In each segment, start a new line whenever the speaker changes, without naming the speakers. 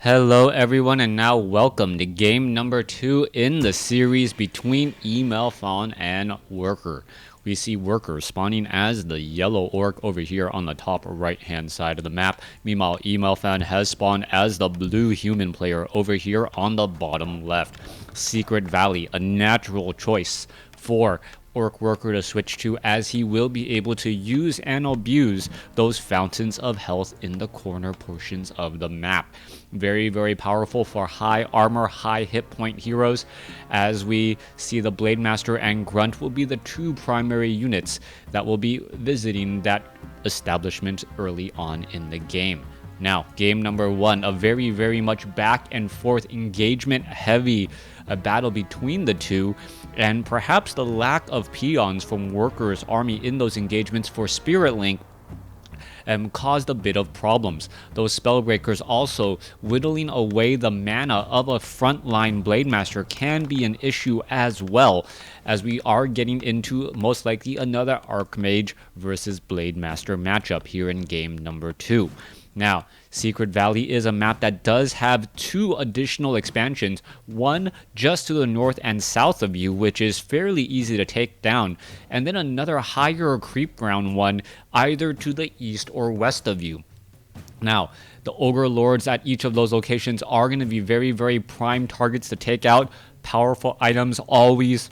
Hello everyone, and now welcome to game number 2 in the series between EmalFan and WarCraft. We see WarCraft spawning as the yellow orc over here on the top right hand side of the map. Meanwhile, EmalFan has spawned as the blue human player over here on the bottom left. Secret Valley, a natural choice for OrcWorker to switch to, as he will be able to use and abuse those fountains of health in the corner portions of the map. Very, very powerful for high armor, high hit point heroes, as we see the Blade Master and Grunt will be the two primary units that will be visiting that establishment early on in the game. Now, game number 1, a very, very much back and forth engagement heavy battle between the two, and perhaps the lack of peons from Worker's army in those engagements for Spirit Link caused a bit of problems. Those Spellbreakers also whittling away the mana of a frontline Blade Master can be an issue as well, as we are getting into most likely another Archmage versus Blade Master matchup here in game number 2. Now, Secret Valley is a map that does have 2 additional expansions, one just to the north and south of you, which is fairly easy to take down, and then another higher creep ground one either to the east or west of you. Now, the Ogre Lords at each of those locations are going to be very, very prime targets to take out. Powerful items always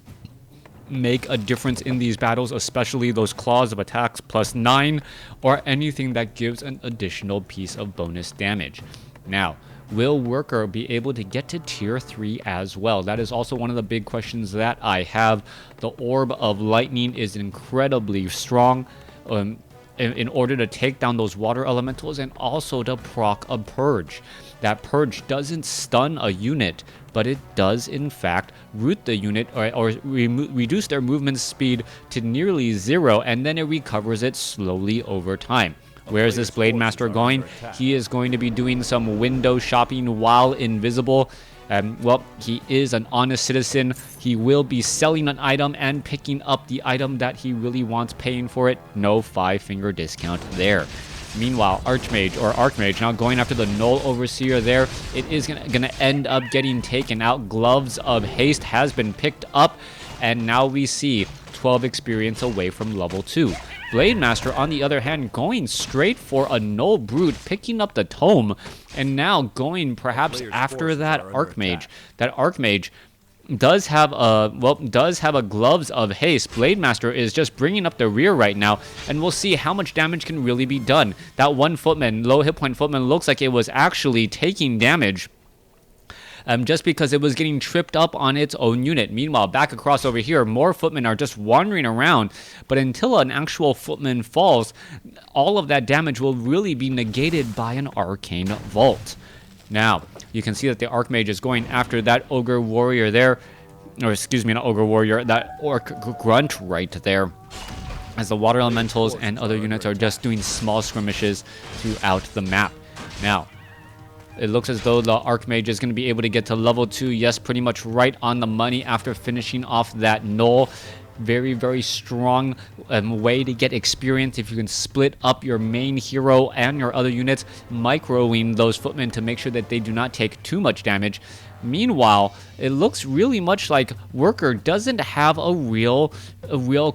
make a difference in these battles, especially those claws of attacks +9 or anything that gives an additional piece of bonus damage. Now, will Worker be able to get to tier 3 as well? That is also one of the big questions that I have. The Orb of Lightning is incredibly strong in order to take down those water elementals and also to proc a purge. That purge doesn't stun a unit, but it does in fact root the unit or reduce their movement speed to nearly 0, and then it recovers it slowly over time. Where is this Blade Master going? He is going to be doing some window shopping while invisible. Well, he is an honest citizen. He will be selling an item and picking up the item that he really wants, paying for it. No 5-finger discount there. Meanwhile, Archmage now going after the Null Overseer there. It is gonna end up getting taken out. Gloves of Haste has been picked up, and now we see 12 experience away from level 2. Blade Master, on the other hand, going straight for a Null Brute, picking up the Tome, and now going perhaps after that Archmage. That Archmage does have a Gloves of Haste. Blade Master is just bringing up the rear right now, and we'll see how much damage can really be done. That one footman, low hit point footman, looks like it was actually taking damage just because it was getting tripped up on its own unit. Meanwhile, back across over here, more footmen are just wandering around, but until an actual footman falls, all of that damage will really be negated by an Arcane Vault. Now, you can see that the Archmage is going after that Ogre Warrior there, or excuse me, not Ogre Warrior, that Orc Grunt right there, as the Water Elementals and other units are just doing small skirmishes throughout the map. Now, it looks as though the Archmage is going to be able to get to level 2. Yes, pretty much right on the money after finishing off that Null. Very, very strong way to get experience if you can split up your main hero and your other units, microing those footmen to make sure that they do not take too much damage. Meanwhile, it looks really much like Worker doesn't have a real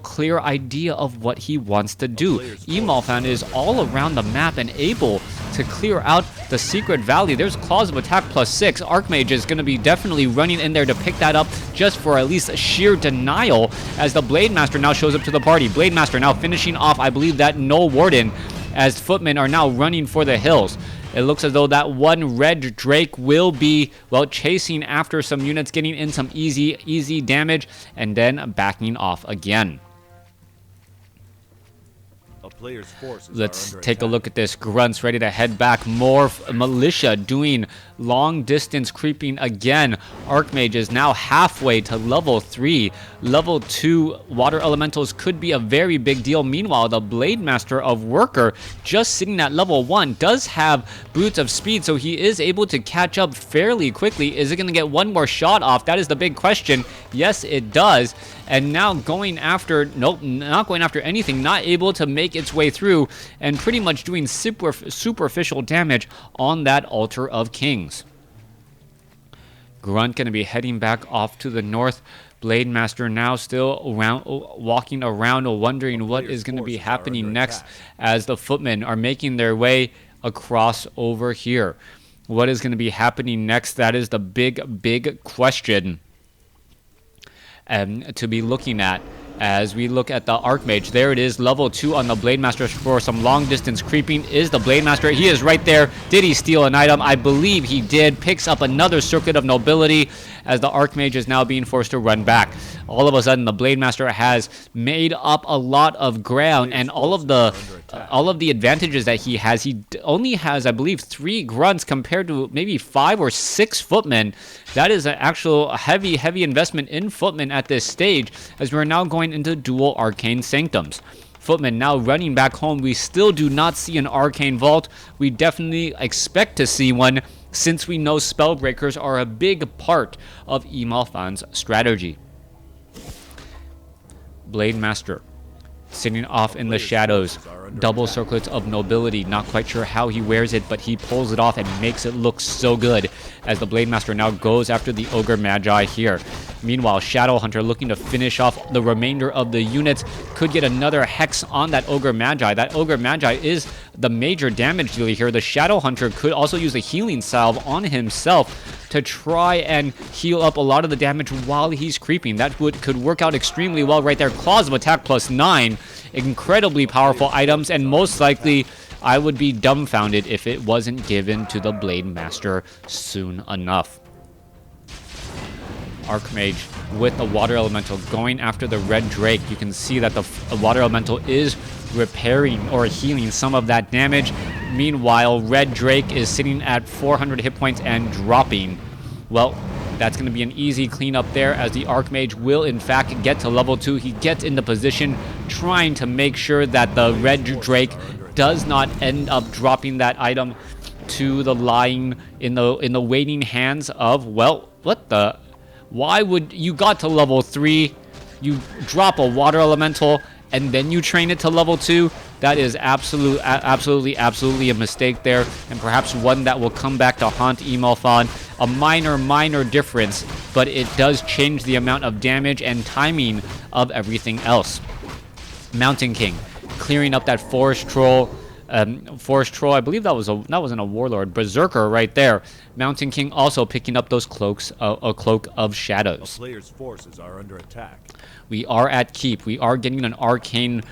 clear idea of what he wants to do. EmalFan is all around the map and able to clear out the Secret Valley. There's Claws of Attack +6. Archmage is going to be definitely running in there to pick that up just for at least sheer denial, as the Blade Master now shows up to the party. Blade Master now finishing off, I believe, that Null Warden, as footmen are now running for the hills. It looks as though that one red Drake will be, well, chasing after some units, getting in some easy damage, and then backing off again. Let's take a look at this. Grunts ready to head back. More militia doing long distance creeping again. Archmage is now halfway to level 3. Level 2 water elementals could be a very big deal. Meanwhile, the Blade Master of Worker, just sitting at level 1, does have Boots of Speed, so he is able to catch up fairly quickly. Is it going to get one more shot off? That is the big question. Yes, it does. And now going after, nope, not going after anything, not able to make its its way through and pretty much doing superficial damage on that altar of kings. Grunt going to be heading back off to the north. Blade Master now still walking around, wondering what is going to be happening next as the footmen are making their way across over here. What is going to be happening next? That is the big question to be looking at. As we look at the Archmage, there it is, level 2 on the Blade Master for some long distance creeping. Is the Blade Master? He is right there. Did he steal an item? I believe he did. Picks up another Circuit of Nobility as the Archmage is now being forced to run back. All of a sudden, the Blade Master has made up a lot of ground, and all of the advantages that he has. He only has, I believe, 3 grunts compared to maybe 5 or 6 footmen. That is an actual heavy investment in footmen at this stage, as we're now going into dual arcane sanctums. Footmen now running back home. We still do not see an arcane vault. We definitely expect to see one, since we know spellbreakers are a big part of EmalFan's strategy. Blade Master sitting off in the shadows. Double circlets of nobility. Not quite sure how he wears it, but he pulls it off and makes it look so good as the Blade Master now goes after the Ogre Magi here. Meanwhile, Shadow Hunter looking to finish off the remainder of the units. Could get another Hex on that Ogre Magi. That Ogre Magi is the major damage dealer here. The Shadow Hunter could also use a healing salve on himself to try and heal up a lot of the damage while he's creeping. That could work out extremely well right there. Claws of Attack +9. Incredibly powerful items, and most likely I would be dumbfounded if it wasn't given to the Blade Master soon enough. Archmage with the Water Elemental going after the Red Drake. You can see that the Water Elemental is repairing or healing some of that damage. Meanwhile, Red Drake is sitting at 400 hit points and dropping. Well, that's going to be an easy cleanup there, as the Archmage will in fact get to level 2. He gets into position, trying to make sure that the Red Drake does not end up dropping that item to the lying in the waiting hands of, well, what the... Why would you got to level 3, you drop a Water Elemental, and then you train it to level 2? That is absolutely a mistake there, and perhaps one that will come back to haunt EmalFan. A minor difference, but it does change the amount of damage and timing of everything else. Mountain King clearing up that Forest Troll. I believe that wasn't a Warlord. Berserker right there. Mountain King also picking up those cloaks, a Cloak of Shadows.
The player's forces are under attack.
We are at keep. We are getting an arcane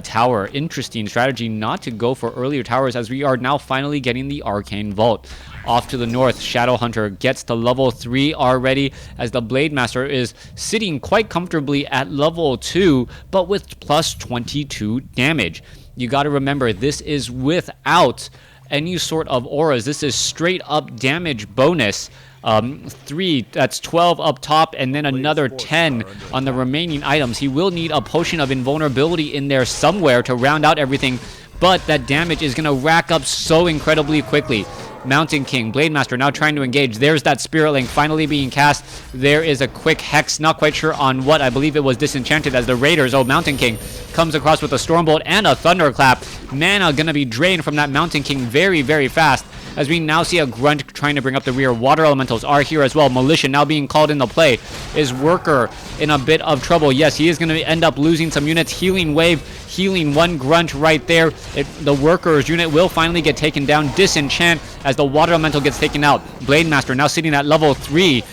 tower. Interesting strategy not to go for earlier towers, as we are now finally getting the arcane vault. Off to the north, Shadow Hunter gets to level 3 already, as the Blade Master is sitting quite comfortably at level 2, but with +22 damage. You got to remember, this is without any sort of auras. This is straight up damage bonus. 3, that's 12 up top, and then another 10 on the remaining items. He will need a potion of invulnerability in there somewhere to round out everything, but that damage is going to rack up so incredibly quickly. Mountain King, Blade Master now trying to engage. There's that Spirit Link finally being cast. There is a quick Hex, not quite sure on what. I believe it was Disenchanted, as the Raiders, Mountain King, comes across with a Stormbolt and a Thunderclap. Mana gonna be drained from that Mountain King very fast, as we now see a Grunt trying to bring up the rear. Water Elementals are here as well. Militia now being called into play. Is Worker in a bit of trouble? Yes, he is going to end up losing some units. Healing Wave, healing one Grunt right there. The Worker's unit will finally get taken down. Disenchant as the Water Elemental gets taken out. Blade Master now sitting at level 3.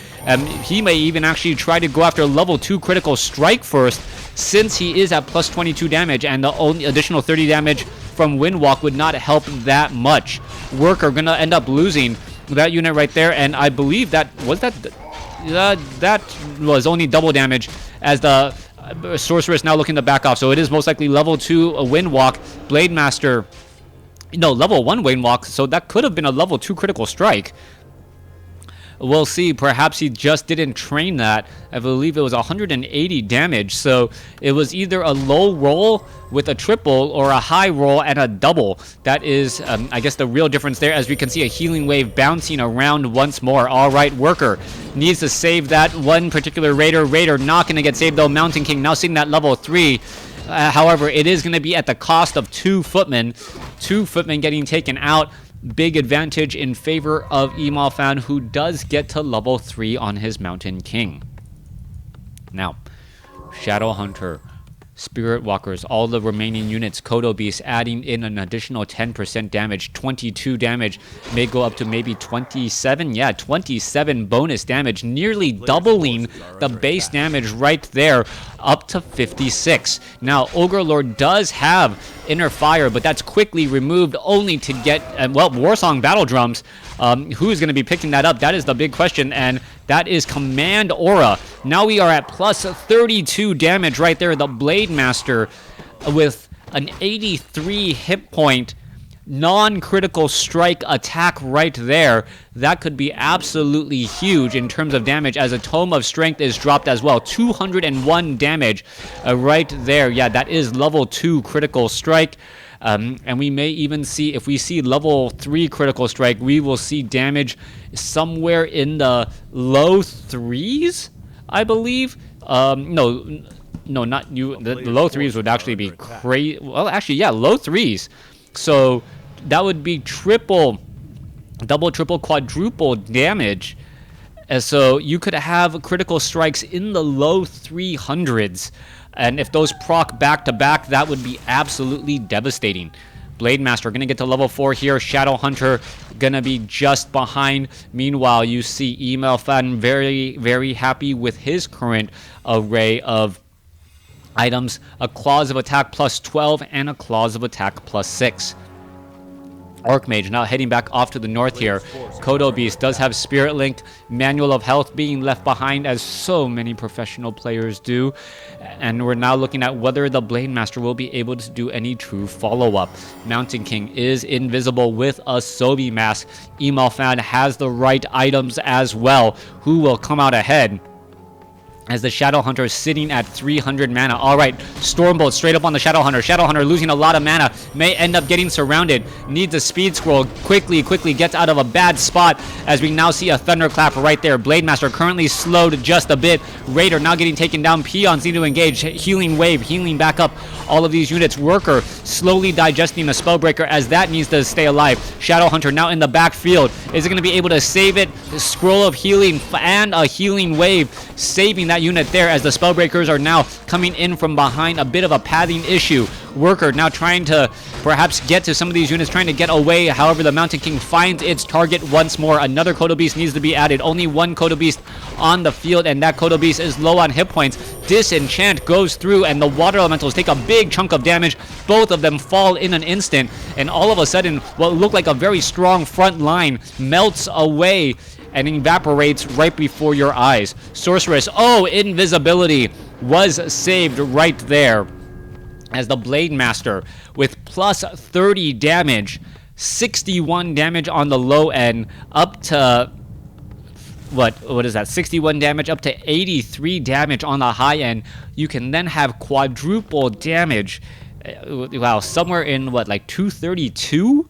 He may even actually try to go after level 2 critical strike first, since he is at +22 damage, and the only additional 30 damage from Windwalk would not help that much. Worker gonna end up losing that unit right there, and I believe that was only double damage, as the Sorceress now looking to back off. So it is most likely level 2 Windwalk. Blade Master, no, level 1 Windwalk, so that could have been a level 2 critical strike. We'll see. Perhaps he just didn't train that. I believe it was 180 damage. So it was either a low roll with a triple or a high roll and a double. That is, I guess, the real difference there, as we can see a healing wave bouncing around once more. All right, Worker needs to save that one particular Raider. Raider not going to get saved, though. Mountain King now sitting at level 3. However, it is going to be at the cost of 2 footmen. 2 footmen getting taken out. Big advantage in favor of EmalFan, who does get to level 3 on his Mountain King. Now, Shadow Hunter, Spirit Walkers, all the remaining units, Kodo Beast adding in an additional 10% damage, 22 damage, may go up to maybe 27, yeah, 27 bonus damage, nearly doubling the base damage right there, up to 56. Now, Ogre Lord does have Inner Fire, but that's quickly removed only to get, well, Warsong Battle Drums. Who is going to be picking that up? That is the big question, and that is Command Aura. Now we are at plus 32 damage right there. The Blade Master with an 83 hit point non-critical strike attack right there. That could be absolutely huge in terms of damage, as a Tome of Strength is dropped as well. 201 damage right there. Yeah, that is level 2 critical strike. And we may even see, if we see level 3 critical strike, we will see damage somewhere in the low 3s, I believe. No, not you. The low 3s would actually be crazy. Well, actually, yeah, low 3s. So that would be double, triple, quadruple damage. And so you could have critical strikes in the low 300s. And if those proc back to back, that would be absolutely devastating. Blade Master going to get to level 4 here. Shadow Hunter going to be just behind. Meanwhile, you see EmalFan very, very happy with his current array of items. A Claws of Attack plus 12 and a Claws of Attack plus 6. Archmage now heading back off to the north here. Kodo Beast does have Spirit Link, Manual of Health being left behind, as so many professional players do. And we're now looking at whether the Blade Master will be able to do any true follow-up. Mountain King is invisible with a Sobi mask. EmalFan has the right items as well. Who will come out ahead? As the Shadow Hunter is sitting at 300 mana. Alright, Stormbolt straight up on the Shadow Hunter. Shadow Hunter losing a lot of mana. May end up getting surrounded. Needs a speed scroll. Quickly gets out of a bad spot, as we now see a Thunderclap right there. Blade Master currently slowed just a bit. Raider now getting taken down. Peons need to engage. Healing Wave, healing back up all of these units. Worker slowly digesting the Spellbreaker, as that needs to stay alive. Shadow Hunter now in the backfield. Is it going to be able to save it? Scroll of Healing and a Healing Wave, saving that unit there, as the Spellbreakers are now coming in from behind. A bit of a pathing issue. Worker now trying to perhaps get to some of these units, trying to get away. However, the Mountain King finds its target once more. Another Kodo Beast needs to be added. Only one Kodo Beast on the field, and that Kodo Beast is low on hit points. Disenchant goes through, and the Water Elementals take a big chunk of damage. Both of them fall in an instant, and all of a sudden, what looked like a very strong front line melts away and evaporates right before your eyes. Sorceress, oh, invisibility was saved right there, as the Blade Master with plus 30 damage, 61 damage on the low end, up to what is that, 61 damage up to 83 damage on the high end. You can then have quadruple damage. Wow, somewhere in what, like 232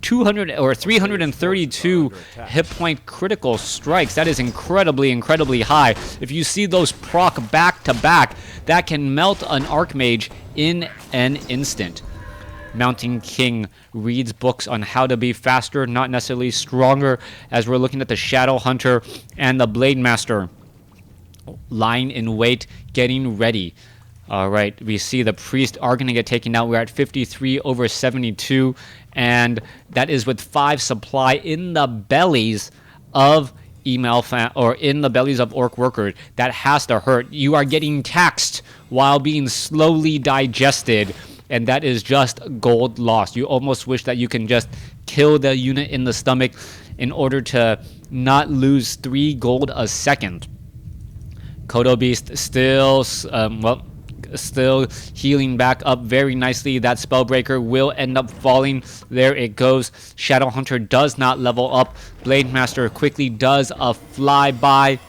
200 or 332 hit point critical strikes. That is incredibly high. If you see those proc back to back, that can melt an Archmage in an instant. Mountain King reads books on how to be faster, not necessarily stronger, as we're looking at the Shadow Hunter and the Blade Master lying in wait, getting ready. All right, we see the Priest are going to get taken out. We're at 53 over 72, and that is with 5 supply in the bellies of EmalFan, or in the bellies of OrcWorker. That has to hurt. You are getting taxed while being slowly digested, and that is just gold lost. You almost wish that you can just kill the unit in the stomach in order to not lose 3 gold a second. Kodo Beast still, still healing back up very nicely. That Spellbreaker will end up falling. There it goes. Shadow Hunter does not level up. Blade Master quickly does a flyby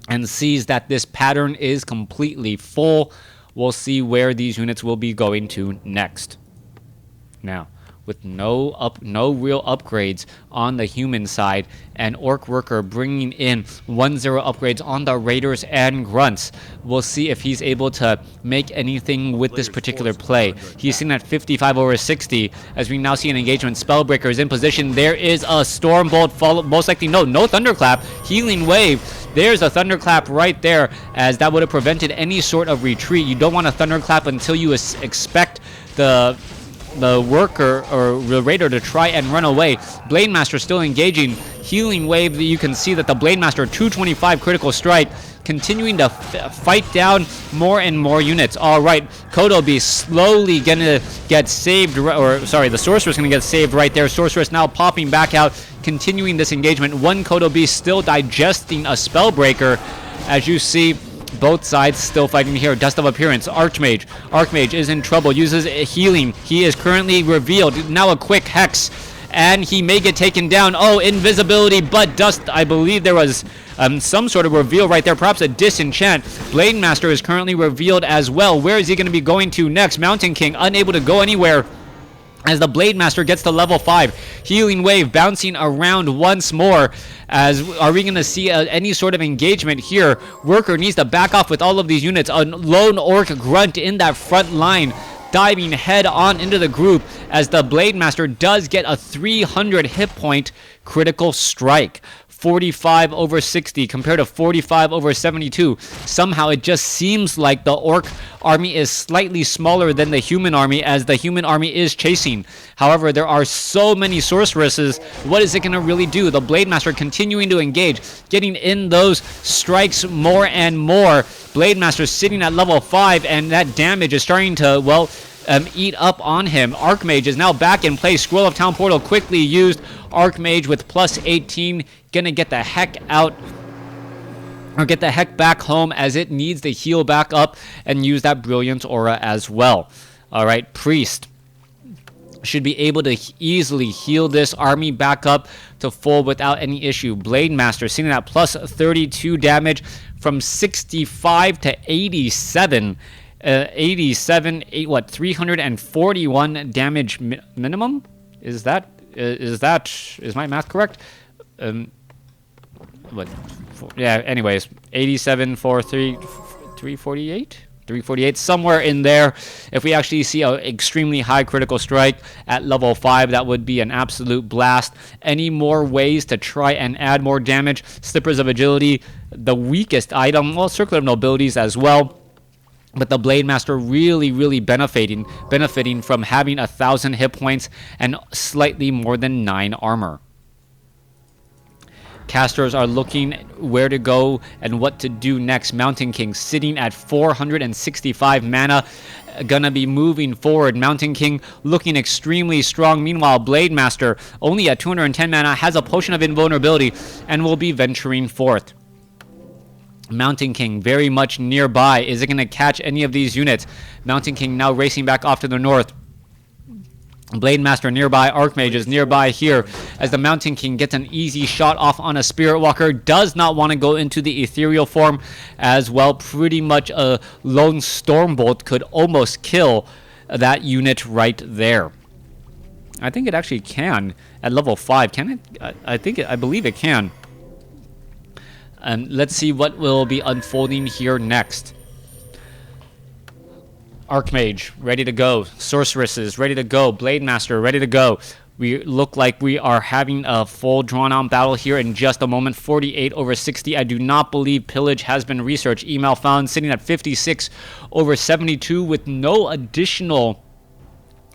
and sees that this pattern is completely full. We'll see where these units will be going to next. Now, with no real upgrades on the human side, and OrcWorker bringing in 1-0 upgrades on the Raiders and Grunts. We'll see if he's able to make anything with this particular play. He's sitting at 55 over 60 as we now see an engagement. Spellbreaker is in position. There is a Stormbolt, followed most likely no Thunderclap. Healing Wave. There's a Thunderclap right there, as that would have prevented any sort of retreat. You don't want a Thunderclap until you expect the worker or the Raider to try and run away. Blademaster still engaging. Healing Wave, you can see that the Blademaster 225 critical strike, continuing to fight down more and more units. All right, Kodobi slowly gonna get saved, or sorry, the Sorceress gonna get saved right there. Sorceress now popping back out, continuing this engagement. One Kodobi still digesting a Spellbreaker, as you see. Both sides still fighting here. Dust of Appearance. Archmage is in trouble. Uses healing. He is currently revealed. Now a quick Hex. And he may get taken down. Oh, invisibility, but Dust. I believe there was some sort of reveal right there. Perhaps a disenchant. Blademaster is currently revealed as well. Where is he going to be going to next? Mountain King unable to go anywhere, as the Blademaster gets to level 5. Healing Wave bouncing around once more. As are we going to see any sort of engagement here? Worker needs to back off with all of these units. A lone Orc Grunt in that front line, diving head on into the group, as the Blademaster does get a 300 hit point critical strike. 45 over 60 compared to 45 over 72. Somehow it just seems like the Orc army is slightly smaller than the human army, as the human army is chasing. However, there are so many Sorceresses. What is it going to really do? The Blademaster continuing to engage, getting in those strikes more and more. Blademaster sitting at level 5, and that damage is starting to, well, eat up on him. Archmage is now back in place. Scroll of Town Portal quickly used. Archmage with plus 18 gonna get the heck out, or get the heck back home, as it needs to heal back up and use that Brilliance Aura as well. All right, Priest should be able to easily heal this army back up to full without any issue. Blademaster sitting at plus 32 damage from 65 to 87. 341 damage minimum? Is my math correct? Yeah, anyways, 87 for 348, somewhere in there. If we actually see an extremely high critical strike at level 5, that would be an absolute blast. Any more ways to try and add more damage? Slippers of Agility, the weakest item. Well, Circle of Nobilities as well. But the Blademaster really benefiting from having 1,000 hit points and slightly more than 9 armor. Casters are looking where to go and what to do next. Mountain King sitting at 465 mana, gonna be moving forward. Mountain King looking extremely strong. Meanwhile, Blademaster only at 210 mana, has a Potion of Invulnerability, and will be venturing forth. Mountain King very much nearby. Is it going to catch any of these units? Mountain King now racing back off to the north. Blademaster nearby. Archmage is nearby here, as the Mountain King gets an easy shot off on a Spirit Walker. Does not want to go into the ethereal form as well. Pretty much a lone Stormbolt could almost kill that unit right there. I think it actually can at level 5. Can it? I believe it can. Let's see what will be unfolding here next. Archmage, ready to go. Sorceresses, ready to go. Blademaster, ready to go. We look like we are having a full drawn-out battle here in just a moment. 48 over 60. I do not believe Pillage has been researched. EmalFan sitting at 56 over 72 with no additional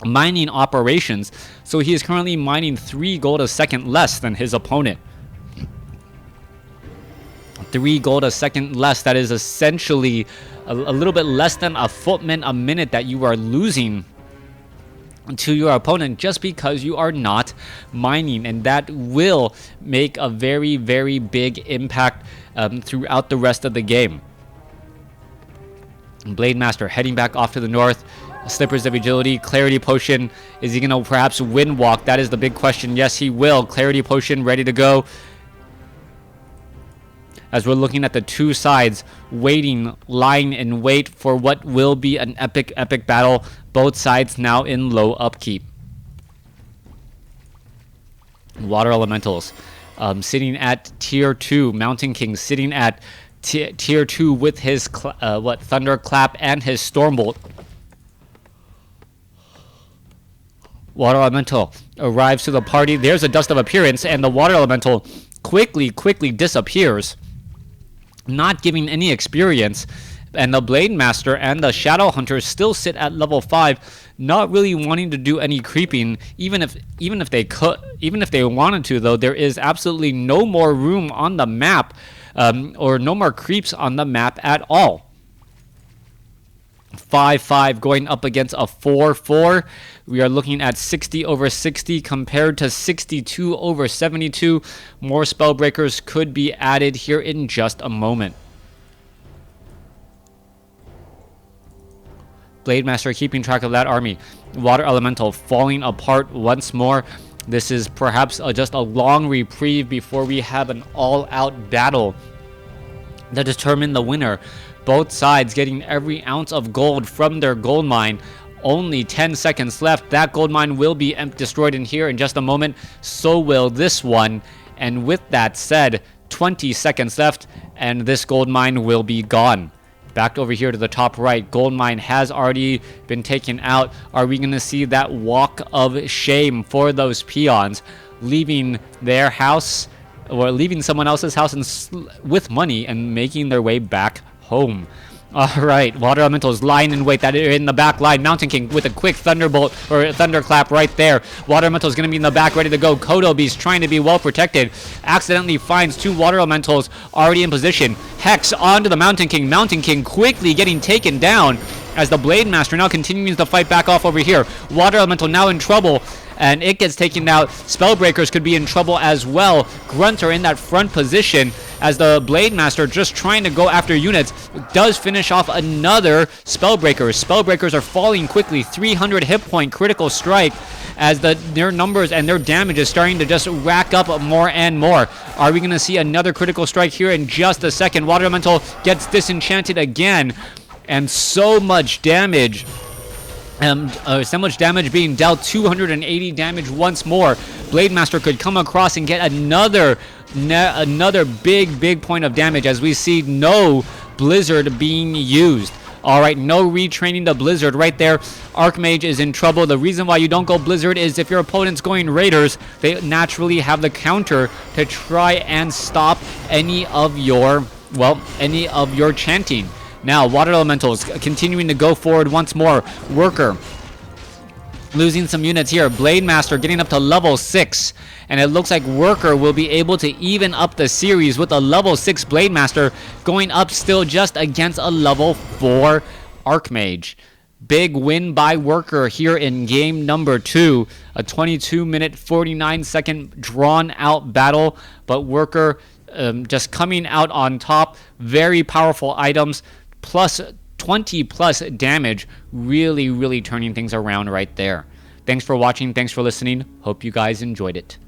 mining operations. So he is currently mining 3 gold a second less than his opponent. 3 gold a second less. That is essentially a little bit less than a footman a minute that you are losing to your opponent just because you are not mining, and that will make a very big impact throughout the rest of the game. Blademaster heading back off to the north. Slippers of Agility, Clarity Potion. Is he gonna perhaps Wind Walk? That is the big question. Yes, he will. Clarity Potion ready to go. As we're looking at the two sides, waiting, lying in wait for what will be an epic battle. Both sides now in low upkeep. Water Elementals sitting at tier 2. Mountain King sitting at tier 2 with his Thunderclap and his Stormbolt. Water Elemental arrives to the party. There's a Dust of Appearance, and the Water Elemental quickly disappears, not giving any experience. And the Blade Master and the Shadow Hunter still sit at level 5, not really wanting to do any creeping. Even if they wanted to, though, there is absolutely no more room on the map, or no more creeps on the map at all. 5-5 going up against a 4-4. We are looking at 60 over 60 compared to 62 over 72. More Spellbreakers could be added here in just a moment. Blade Master keeping track of that army. Water Elemental falling apart once more. This is perhaps just a long reprieve before we have an all-out battle to determine the winner. Both sides getting every ounce of gold from their gold mine. Only 10 seconds left. That gold mine will be destroyed in here in just a moment. So will this one. And with that said, 20 seconds left, and this gold mine will be gone. Back over here to the top right, gold mine has already been taken out. Are we going to see that walk of shame for those peons, leaving their house or leaving someone else's house with money and making their way back home? All right, Water Elementals lying in wait. That are in the back line. Mountain King with a quick Thunderbolt or Thunderclap right there. Water Elementals going to be in the back, ready to go. Kodo Beast trying to be well protected. Accidentally finds 2 Water Elementals already in position. Hex onto the Mountain King. Mountain King quickly getting taken down as the Blade Master now continues to fight back off over here. Water Elemental now in trouble, and it gets taken out. Spellbreakers could be in trouble as well. Grunts are in that front position as the Blade Master, just trying to go after units, does finish off another Spellbreaker. Spellbreakers are falling quickly. 300 hit point critical strike as their numbers and their damage is starting to just rack up more and more. Are we going to see another critical strike here in just a second? Water Elemental gets disenchanted again, and so much damage. So much damage being dealt. 280 damage once more. Blade Master could come across and get another big point of damage as we see no Blizzard being used. All right, no retraining the Blizzard right there. Archmage is in trouble. The reason why you don't go Blizzard is if your opponent's going Raiders, they naturally have the counter to try and stop any of your chanting. Now, Water Elementals continuing to go forward once more. Worker losing some units here. Blade Master getting up to level 6. And it looks like Worker will be able to even up the series with a level 6 Blade Master going up still just against a level 4 Archmage. Big win by Worker here in game number 2. A 22-minute, 49-second drawn-out battle. But Worker just coming out on top. Very powerful items. Plus 20 plus damage, really turning things around right there. Thanks for watching. Thanks for listening. Hope you guys enjoyed it.